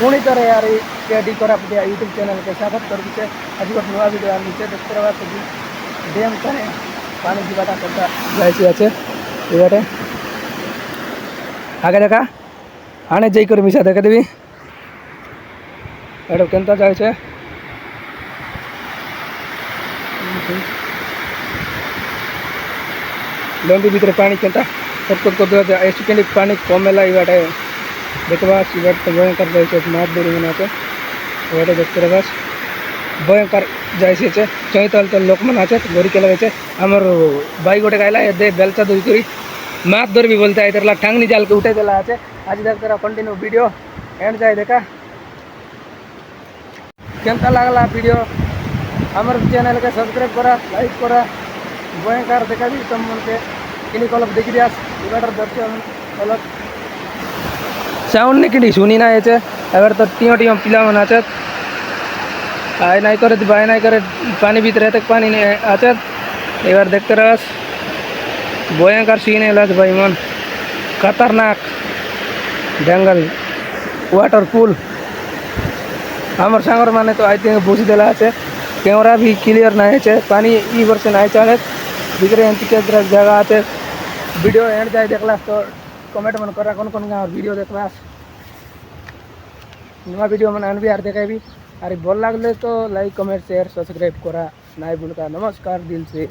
पुणी तरह यार डी कोरापुट यूट्यूब चैनल के स्वागत कर आज गोटे नुआ भिडियो आनी देखते रहा डैम कने पानी जीवाटा करता जाए आगे देखा आने जाकर मिसा देखे देवी एडो केनता जाए लंबी भीतर पानी केनता सब कर एसटी पानी कमेला इवाटे देखवा इवाट तो भयंकर जाए माछ धरी मनाते इवाटे देखते रहा भयंकर जाए चईतल तल लोक मन आचे गोरी के लगे आमर भाई गोटे कहला दे बेलचा धरी करी माछ धर भी बोलते आई ठांगनी जाल के उठे देला आचे आज देखते रहा कंटिन्यू वीडियो एंड जाए देखा केमता लागला वीडियो आमर चैनल के सब्सक्राइब करा लाइक करा भयंकर देखा भी तुम मन के किनी कलप देखी दिया इवाटर दर्शन कलप साउंड नहीं कि सुनी ना ये एबार तो टीम टीम पिला मन आचत आय नहीं करे बाय नहीं करे पानी भीतर रहते पानी नहीं आचत एबार देखते रस भयंकर सीन है भाई मन खतरनाक जंगल वाटरफुल हमार सांगर माने तो आई थिंक बुझी देला है कैमरा भी क्लियर ना है पानी ई वर्ष नहीं चढ़े दिखरे एंती जगह आते वीडियो एंड जाए देखला तो कमेंट मन करा कौन कौन गाँव वीडियो देखला नुआ वीडियो मन भी आर देखा भी अरे भल लगले तो लाइक कमेंट शेयर सब्सक्राइब करा नाई भूलका नमस्कार दिल से।